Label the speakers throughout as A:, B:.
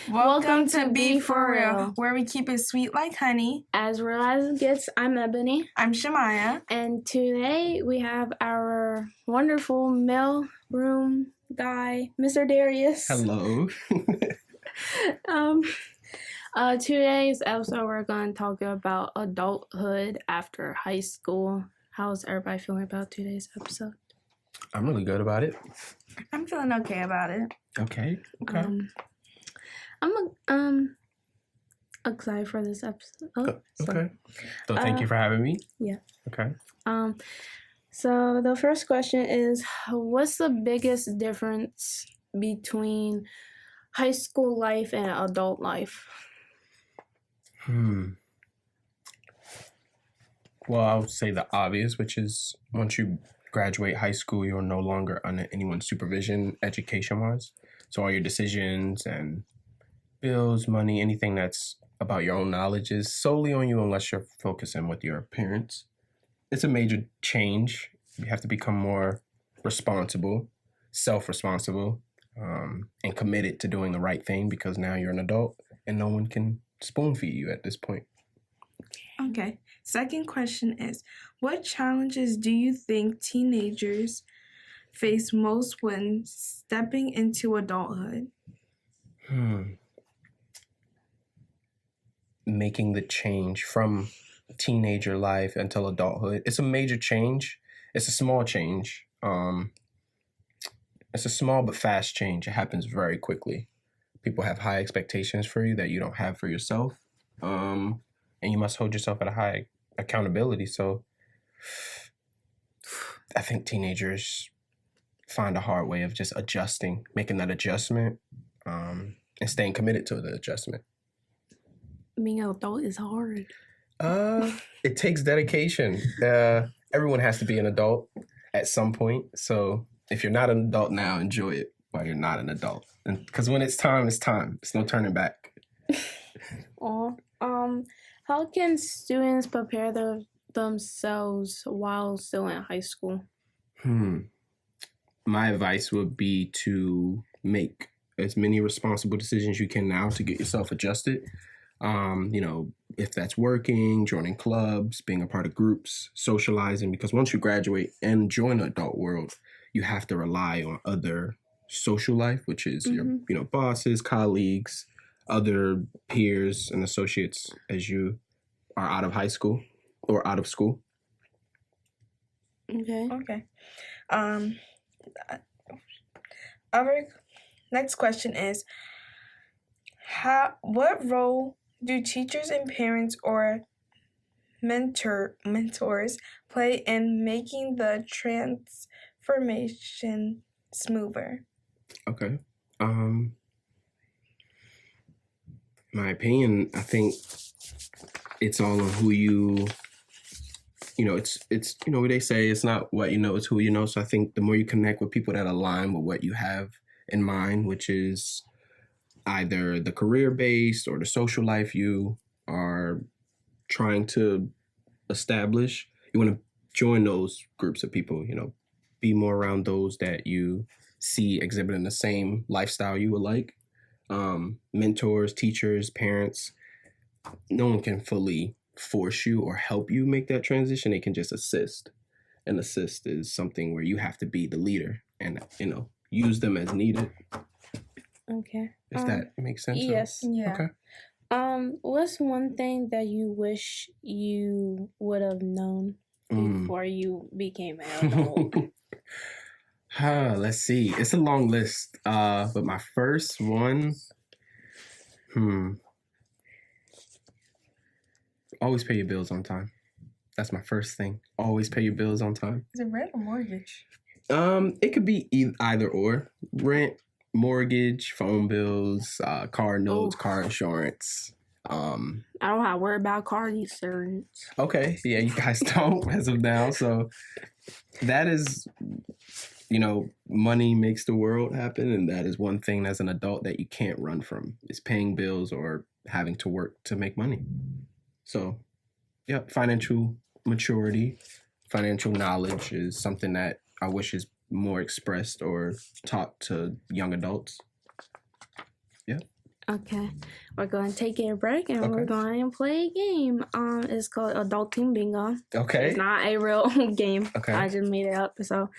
A: Welcome to Be For Real, where we keep it sweet like honey.
B: As real as it gets, I'm Ebony.
A: I'm Shemaya.
B: And today we have our wonderful mail room guy, Mr. Darius.
C: Hello.
B: Today's episode, we're going to talk about adulthood after high school. How's everybody feeling about today's episode?
C: I'm really good about it.
A: I'm feeling okay about it.
C: Okay.
B: I'm excited for this episode.
C: Okay. So thank you for having me.
B: Yeah.
C: Okay.
B: So the first question is, what's the biggest difference between high school life and adult life?
C: Well, I would say the obvious, which is once you graduate high school, you're no longer under anyone's supervision education-wise. So all your decisions and bills, money, anything that's about your own knowledge is solely on you unless you're focusing with your parents. It's a major change. You have to become more responsible, self-responsible, and committed to doing the right thing because now you're an adult and no one can spoon feed you at this point.
A: Okay. Second question is, what challenges do you think teenagers face most when stepping into adulthood?
C: Making the change from teenager life until adulthood. It's a major change. It's a small change. It's a small but fast change. It happens very quickly. People have high expectations for you that you don't have for yourself. And you must hold yourself at a high accountability. So I think teenagers find a hard way of just adjusting, making that adjustment, and staying committed to the adjustment.
B: Being an adult is hard.
C: It takes dedication. Everyone has to be an adult at some point. So if you're not an adult now, enjoy it while you're not an adult. Because when it's time, it's time. It's no turning back.
B: How can students prepare themselves while still in high school?
C: My advice would be to make as many responsible decisions you can now to get yourself adjusted. If that's working, joining clubs, being a part of groups, socializing, because once you graduate and join the adult world, you have to rely on other social life, which is your bosses, colleagues, other peers and associates as you are out of high school or out of school.
A: Okay. Our next question is, what role do teachers and parents or mentors play in making the transformation smoother?
C: Okay. My opinion, I think it's all on who it's what they say, it's not what you know, it's who you know. So I think the more you connect with people that align with what you have in mind, which is either the career-based or the social life you are trying to establish, you want to join those groups of people, be more around those that you see exhibiting the same lifestyle you would like. Mentors, teachers, parents, no one can fully force you or help you make that transition. They can just assist. And assist is something where you have to be the leader and, use them as needed.
B: Okay.
C: Does that make sense?
B: Yes.
A: Yeah.
C: Okay.
B: What's one thing that you wish you would have known before you became an adult?
C: Let's see. It's a long list. But my first one, always pay your bills on time. That's my first thing. Always pay your bills on time.
A: Is it rent or mortgage?
C: It could be either or. Rent, mortgage, phone bills, car notes, car insurance.
B: I don't have to worry about car insurance.
C: Okay, yeah, you guys don't as of now. So that is, money makes the world happen, and that is one thing as an adult that you can't run from is paying bills or having to work to make money. So, yeah, financial maturity, financial knowledge is something that I wish is more expressed or taught to young adults. Yeah.
B: Okay, we're going to take a break and we're
C: Okay.
B: going to play a game. It's called Adult Team Bingo.
C: Okay.
B: It's not a real game.
C: Okay.
B: I just made it up. So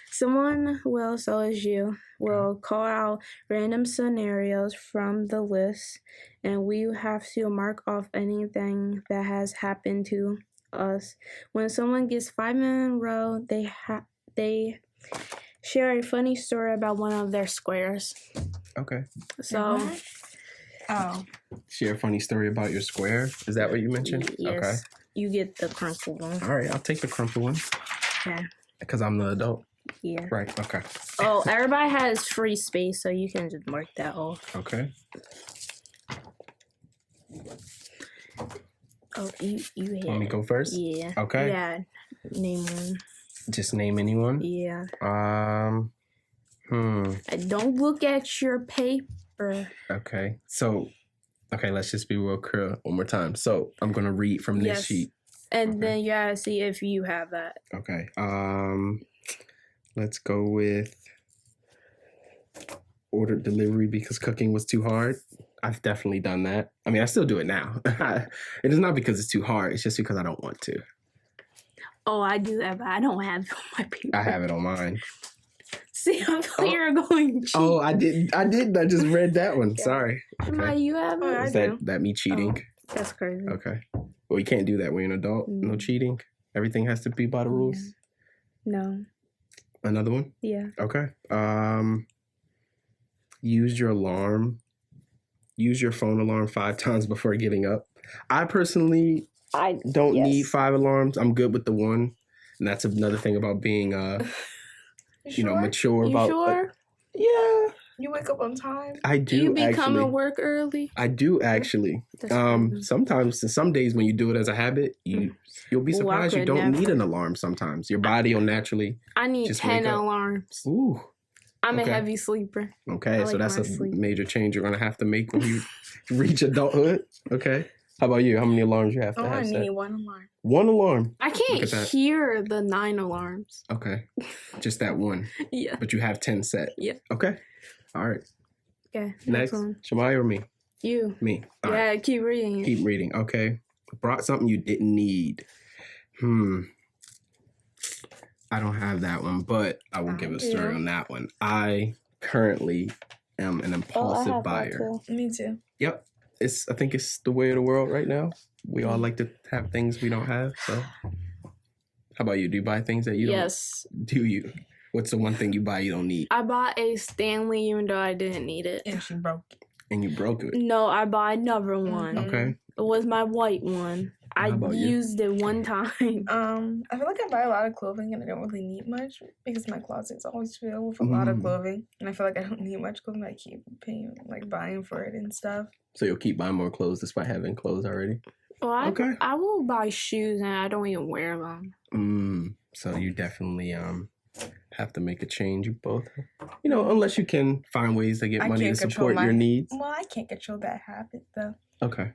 B: someone will, so is you, will call out random scenarios from the list, and we have to mark off anything that has happened to us. When someone gets 5 minutes in a row, they share a funny story about one of their squares.
C: Okay.
B: So,
A: Oh.
C: Share a funny story about your square. Is that what you mentioned?
B: yes,
C: Okay.
B: you get the crumpled one.
C: All right, I'll take the crumple one.
B: Okay.
C: Because I'm the adult.
B: Yeah.
C: Right, okay.
B: Oh, everybody has free space, so you can just mark that off.
C: Okay.
B: Oh, you hit.
C: Want me to go first?
B: Yeah.
C: Okay.
B: Yeah. Name one.
C: Just name anyone?
B: Yeah. Don't look at your paper.
C: Okay. So, let's just be real clear one more time. So, I'm going to read from this
B: Yes.
C: sheet.
B: And then you gotta see if you have that.
C: Okay. Let's go with ordered delivery because cooking was too hard. I've definitely done that. I mean, I still do it now. It is not because it's too hard. It's just because I don't want to.
B: Oh, I do that, but I don't have it on my paper.
C: I have it on mine.
B: See, I thought you were going cheat.
C: Oh, I didn't. I just read that one.
B: Yeah.
C: Sorry.
B: Shemai, you have it?
A: Oh, I
C: Is
A: do.
C: that me cheating?
B: Oh, that's crazy.
C: Okay. Well, you can't do that when you're an adult. No cheating. Everything has to be by the rules.
B: No.
C: Another one?
B: Yeah.
C: Okay. Use your alarm. Use your phone alarm 5 times before getting up. I personally don't need 5 alarms. I'm good with the one. And that's another thing about being mature
B: You
C: about
B: sure?
C: yeah.
A: You wake up on time?
C: I do
B: You be
C: actually.
B: coming to work early?
C: I do actually.
B: That's crazy.
C: Sometimes some days when you do it as a habit, you'll be
B: Ooh, I
C: surprised you
B: could
C: don't
B: never.
C: need an alarm sometimes. Your body will naturally
B: I need
C: just
B: 10
C: wake up.
B: alarms.
C: ooh.
B: I'm
C: Okay.
B: a heavy sleeper.
C: Okay,
B: I
C: so
B: like
C: that's
B: my
C: a
B: sleep.
C: major change you're gonna have to make when you reach adulthood. Okay. How about you? How many alarms you have to
A: Oh, I
C: have set?
A: need one alarm.
C: One alarm.
B: I
C: Look
B: can't
C: at that.
B: hear the 9 alarms.
C: Okay. Just that one.
B: Yeah.
C: But you have 10 set.
B: Yeah.
C: Okay. All right.
B: Okay.
C: Next.
B: one.
C: Shamaya or me?
B: You.
C: Me. All
B: Yeah,
C: right.
B: keep reading it.
C: Keep reading. Okay. Brought something you didn't need. I don't have that one, but I will give a story
B: do.
C: on that one. I currently am an impulsive buyer.
A: Me too.
C: Yep. I think it's the way of the world right now. We all like to have things we don't have. So, how about you? Do you buy things that you don't?
B: Yes.
C: Do you? What's the one thing you buy you don't need?
B: I bought a Stanley even though I didn't need it.
A: And she broke it.
C: And you broke it.
B: No, I bought another one.
C: Okay.
B: It was my white one. I
C: How about you?
B: used it one time.
A: I feel like I buy a lot of clothing and I don't really need much because my closet's always filled with a lot of clothing. And I feel like I don't need much clothing. I keep paying, buying for it and stuff.
C: So you'll keep buying more clothes despite having clothes already?
B: Well,
C: Okay.
B: I will buy shoes and I don't even wear them.
C: So you definitely have to make a change. You both, unless you can find ways to get
A: I
C: money to
A: can't control
C: support your needs.
A: Well, I can't control that habit though.
C: Okay.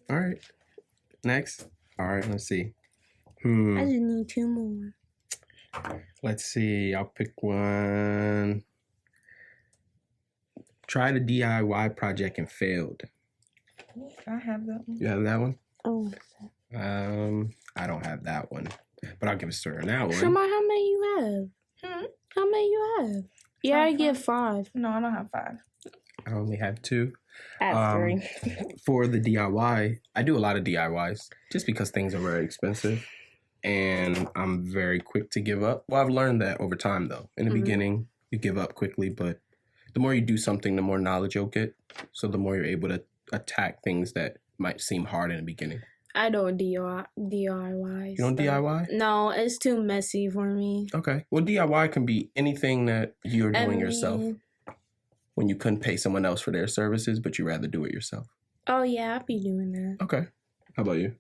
C: All right. Next. All right. Let's see.
B: I just need 2 more.
C: Let's see. I'll pick one. Tried a DIY project and failed.
A: I have that one.
C: You have that one?
B: Oh.
C: I don't have that one, but I'll give a story on that one.
B: Shemai, how many you have? How many you have? Yeah, I get 5.
A: No, I don't have 5.
C: I only have 2.
B: I have 3.
C: For the DIY, I do a lot of DIYs just because things are very expensive and I'm very quick to give up. Well, I've learned that over time though. In the beginning, you give up quickly, but the more you do something, the more knowledge you'll get. So the more you're able to attack things that might seem hard in the beginning.
B: I don't DIY.
C: You don't DIY?
B: No, it's too messy for me.
C: Okay. Well, DIY can be anything that you're doing yourself. when you couldn't pay someone else for their services, but you rather do it yourself?
B: Oh, yeah, I'd be doing that.
C: Okay. How about you?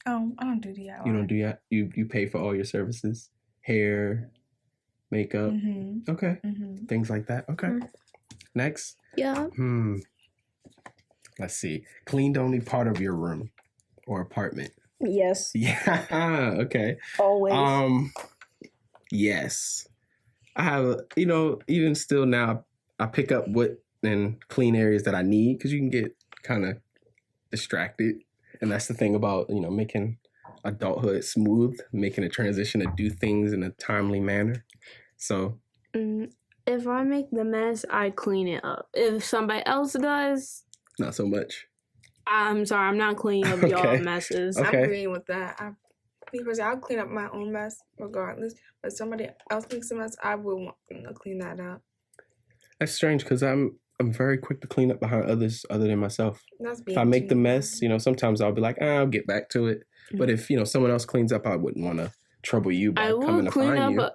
A: Oh, I don't do DIY.
C: You don't do that? You pay for all your services? Hair, makeup?
A: Mm-hmm.
C: Okay.
A: Mm-hmm.
C: Things like that. Okay. Next.
B: Yeah.
C: Let's see. Cleaned only part of your room or apartment.
B: Yes.
C: Yeah. Okay.
B: Always.
C: Yes. I have, even still now, I pick up what and clean areas that I need because you can get kind of distracted. And that's the thing about, making adulthood smooth, making a transition to do things in a timely manner. So.
B: If I make the mess, I clean it up. If somebody else does.
C: Not so much.
B: I'm sorry, I'm not cleaning up y'all messes.
C: Okay.
A: I'm agreeing with that. Because I'll clean up my own mess regardless. But if somebody else makes a mess, I will want them to clean that up.
C: That's strange because I'm very quick to clean up behind others other than myself.
A: If
C: I make the mess, sometimes I'll be like, I'll get back to it. But if, someone else cleans up, I wouldn't want to trouble you by coming to find you.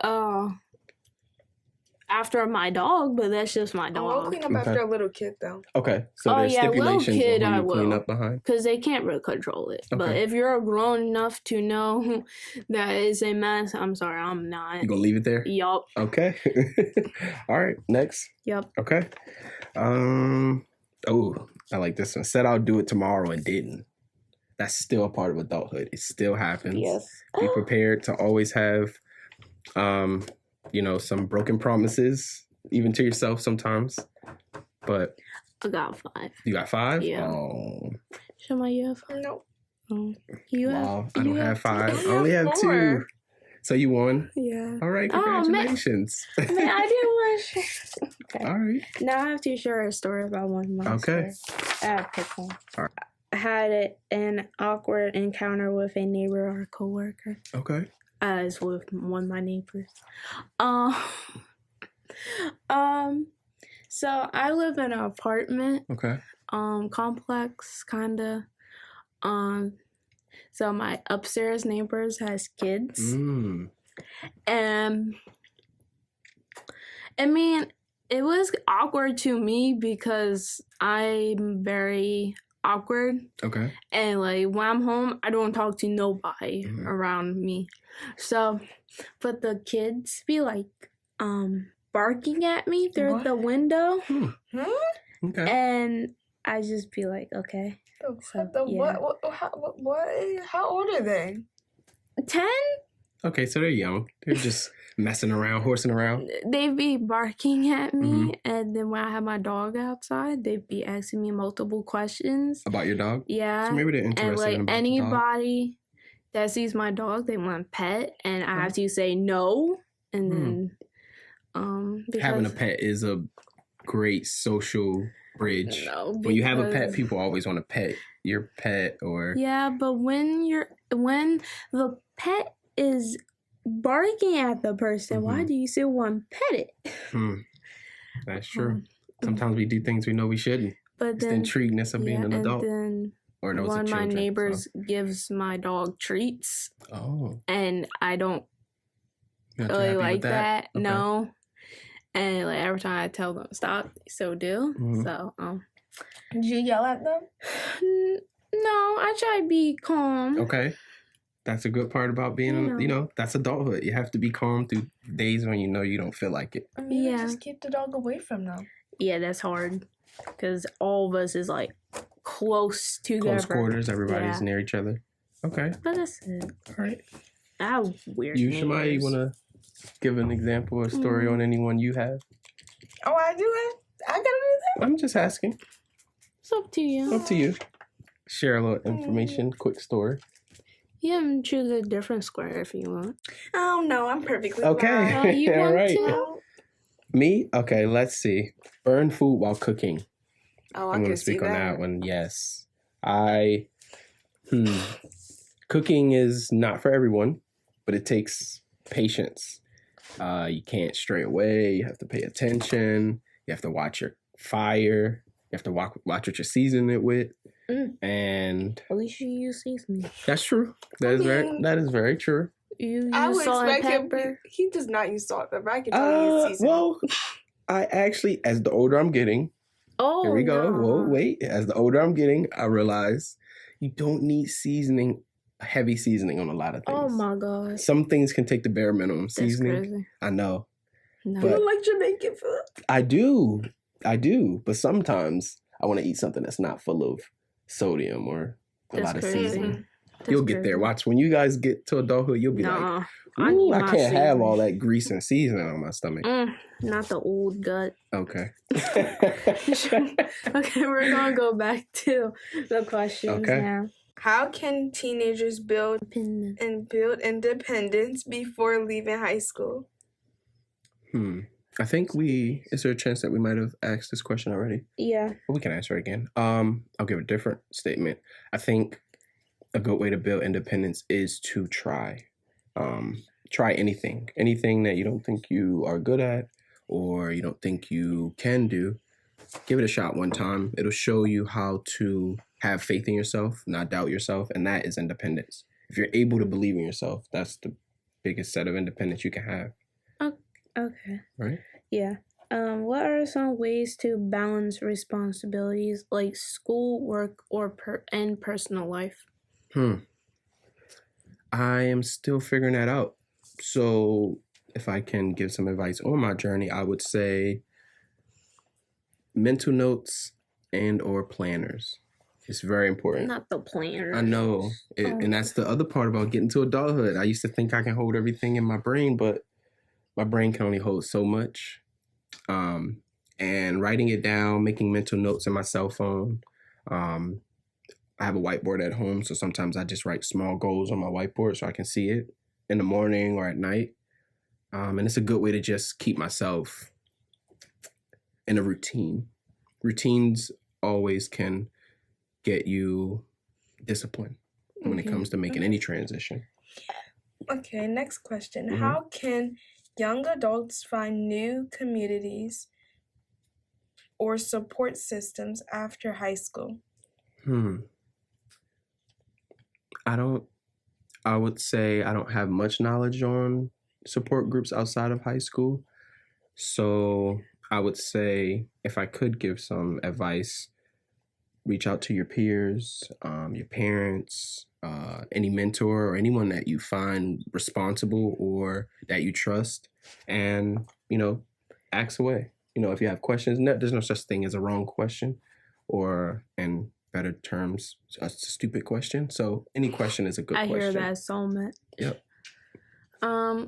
B: After my dog, but that's just my dog.
A: I'll clean up after a little kid, though.
C: Okay. So there's stipulations
B: little kid,
C: on
B: I
C: who you clean
B: will.
C: up behind?
B: Because they can't really control it.
C: Okay.
B: But if you're grown enough to know that it's a mess, I'm sorry, I'm not.
C: You gonna leave it there?
B: Yup.
C: Okay. All right. Next.
B: Yep.
C: Okay. Oh, I like this one. Said I'll do it tomorrow and didn't. That's still a part of adulthood. It still happens.
B: Yes.
C: Be prepared to always have, some broken promises, even to yourself sometimes. But
B: I got 5.
C: you got 5?
B: Yeah.
C: Oh.
B: Shema, you have 5?
A: No.
B: Oh. You have?
C: Wow, I don't have 5. I
A: you
C: only
A: have
C: have
A: 4.
C: 2. So you won?
B: Yeah.
C: All right,
B: Oh, man.
C: congratulations.
B: Man, I didn't want to share. Okay.
C: All right.
B: Now I have to share a story about one of my
C: Okay.
B: stories. I have to pick one.
C: All right.
B: I had an awkward encounter with a neighbor or a coworker.
C: Okay.
B: As with one of my neighbors. So I live in an apartment.
C: Okay.
B: Complex kinda. So my upstairs neighbors has kids. And I mean, it was awkward to me because I'm very awkward.
C: Okay.
B: And like when I'm home, I don't talk to nobody around me. So, but the kids be like barking at me through the window.
C: Okay.
B: And I just be like, okay.
A: How old are they?
B: 10?
C: Okay, so they're young. They're just messing around, horsing around.
B: They be barking at me, and then when I have my dog outside, they be asking me multiple questions.
C: About your dog?
B: Yeah.
C: So maybe they're interested
B: and like
C: in about the dog.
B: anybody that sees my dog, they want a pet, and I have to say no. And then,
C: having a pet is a great social bridge.
B: No,
C: when you have a pet, people always want to pet your pet or
B: yeah, but when the pet is barking at the person, why do you still want to pet it?
C: That's true. Sometimes we do things we know we shouldn't.
B: But
C: it's
B: then
C: the intrigueness of being an adult.
B: Then
C: or those
B: one of my
C: children,
B: neighbors gives my dog treats.
C: Oh.
B: And I don't
C: Not too
B: really
C: happy
B: like
C: with that. Okay.
B: No. And like every time I tell them to stop, they still do. So
A: did you yell at them?
B: No, I try to be calm.
C: Okay. That's a good part about being, that's adulthood. You have to be calm through days when you know you don't feel like it.
A: I mean, just keep the dog away from them.
B: Yeah, that's hard. Because all of us is like close together.
C: Close quarters, everybody's near each other. Okay.
B: But that's it.
C: All right.
B: How weird.
C: You, Shemai, you want to give an example or story on anyone you have?
A: Oh, I do have. I gotta do that?
C: I'm just asking.
B: It's up to you.
C: Up to you. Share a little information, quick story.
B: You can choose a different square if you want.
A: Oh, no, I'm perfectly
C: okay.
A: fine.
B: You
C: All
B: want
C: right.
B: to?
C: Me? Okay, let's see. Burn food while cooking.
A: Oh,
C: I'm going to speak on that one. Yes. Cooking is not for everyone, but it takes patience. You can't stray away. You have to pay attention. You have to watch your fire. You have to watch what you're seasoning it with. And
B: at least you use seasoning.
C: That's true. That is very true.
B: You use
A: I would
B: salt and
A: expect
B: pepper.
A: He does not use salt and pepper. I can tell you use seasoning.
C: Well, I actually, as the older I'm getting,
B: Oh,
C: here we go.
B: no.
C: Whoa, wait. As the older I'm getting, I realize you don't need heavy seasoning on a lot of things.
B: Oh my God.
C: Some things can take the bare minimum
B: That's
C: seasoning.
B: crazy.
C: I know.
B: No.
A: You
C: But
A: don't like Jamaican food?
C: I do. But sometimes I want to eat something that's not full of sodium or a
B: That's
C: lot of
B: crazy.
C: seasoning.
B: That's
C: You'll get there.
B: crazy.
C: Watch, when you guys get to adulthood, you'll be like,
B: Nah,
C: "Ooh, I
B: my
C: can't have
B: seasoning.
C: all that grease and seasoning on my stomach."
B: Not the old gut.
C: Okay.
B: Okay, we're gonna go back to the questions
C: Okay.
B: now.
A: How can teenagers build independence before leaving high school?
C: I think is there a chance that we might have asked this question already?
B: Yeah.
C: But we can answer it again. I'll give a different statement. I think a good way to build independence is to try. Try anything that you don't think you are good at or you don't think you can do. Give it a shot one time. It'll show you how to have faith in yourself, not doubt yourself, and that is independence. If you're able to believe in yourself, that's the biggest set of independence you can have.
B: Okay.
C: Right?
B: Yeah. What are some ways to balance responsibilities like school, work, and personal life?
C: I am still figuring that out. So if I can give some advice on my journey, I would say mental notes and or planners. It's very important.
B: Not the planner.
C: I know. And that's the other part about getting to adulthood. I used to think I can hold everything in my brain, but my brain can only hold so much. And writing it down, making mental notes in my cell phone. I have a whiteboard at home, so sometimes I just write small goals on my whiteboard so I can see it in the morning or at night. And it's a good way to just keep myself in a routine. Routines always can get you discipline when it comes to making any transition.
A: Okay, next question. How can young adults find new communities or support systems after high school?
C: I would say I don't have much knowledge on support groups outside of high school. So I would say if I could give some advice, reach out to your peers, your parents, any mentor or anyone that you find responsible or that you trust, and, ask away. If you have questions, there's no such thing as a wrong question or, in better terms, a stupid question. So any question is a good question.
B: I hear that so much.
C: Yep.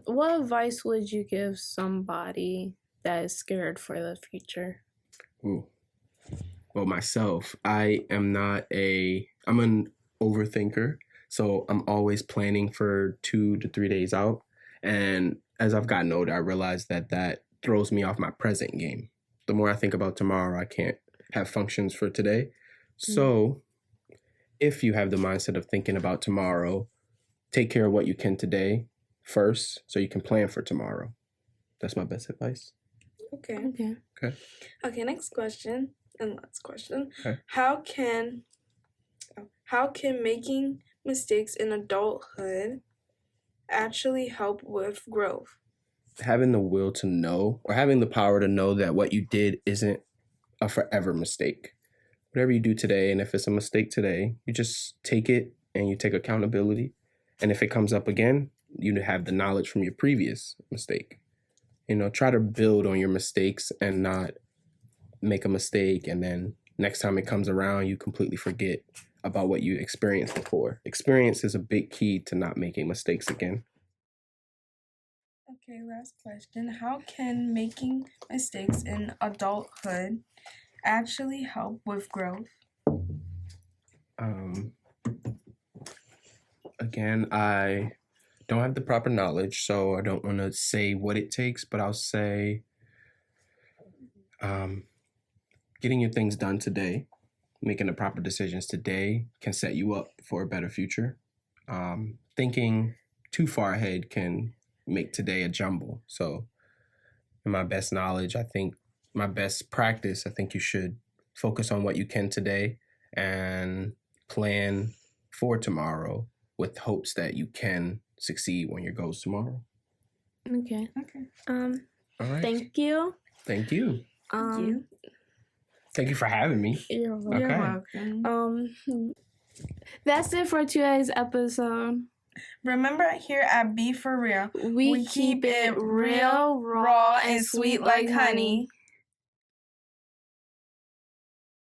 B: What advice would you give somebody that is scared for the future?
C: Well, myself, I'm an overthinker. So I'm always planning for 2 to 3 days out. And as I've gotten older, I realized that throws me off my present game. The more I think about tomorrow, I can't have functions for today. So if you have the mindset of thinking about tomorrow, take care of what you can today first so you can plan for tomorrow. That's my best advice.
A: Okay, next question and last question.
C: Okay.
A: How can making mistakes in adulthood actually help with growth?
C: Having the will to know, or having the power to know that what you did isn't a forever mistake. Whatever you do today, and if it's a mistake today, you just take it and you take accountability. And if it comes up again, you have the knowledge from your previous mistake. Try to build on your mistakes and not make a mistake and then next time it comes around, you completely forget about what you experienced before. Experience is a big key to not making mistakes again.
A: Okay, last question. How can making mistakes in adulthood actually help with growth?
C: Again, I don't have the proper knowledge, so I don't want to say what it takes, but I'll say getting your things done today, making the proper decisions today can set you up for a better future. Thinking too far ahead can make today a jumble. So in my best knowledge, I think my best practice, I think you should focus on what you can today and plan for tomorrow with hopes that you can succeed when your goals tomorrow.
B: Okay.
C: All right.
B: Thank you.
C: Thank you.
A: Thank you.
C: Thank you for having me.
B: You're welcome.
C: Okay.
A: You're welcome.
B: That's it for today's episode.
A: Remember, here at Be For Real,
B: We keep it real, raw, and sweet like honey.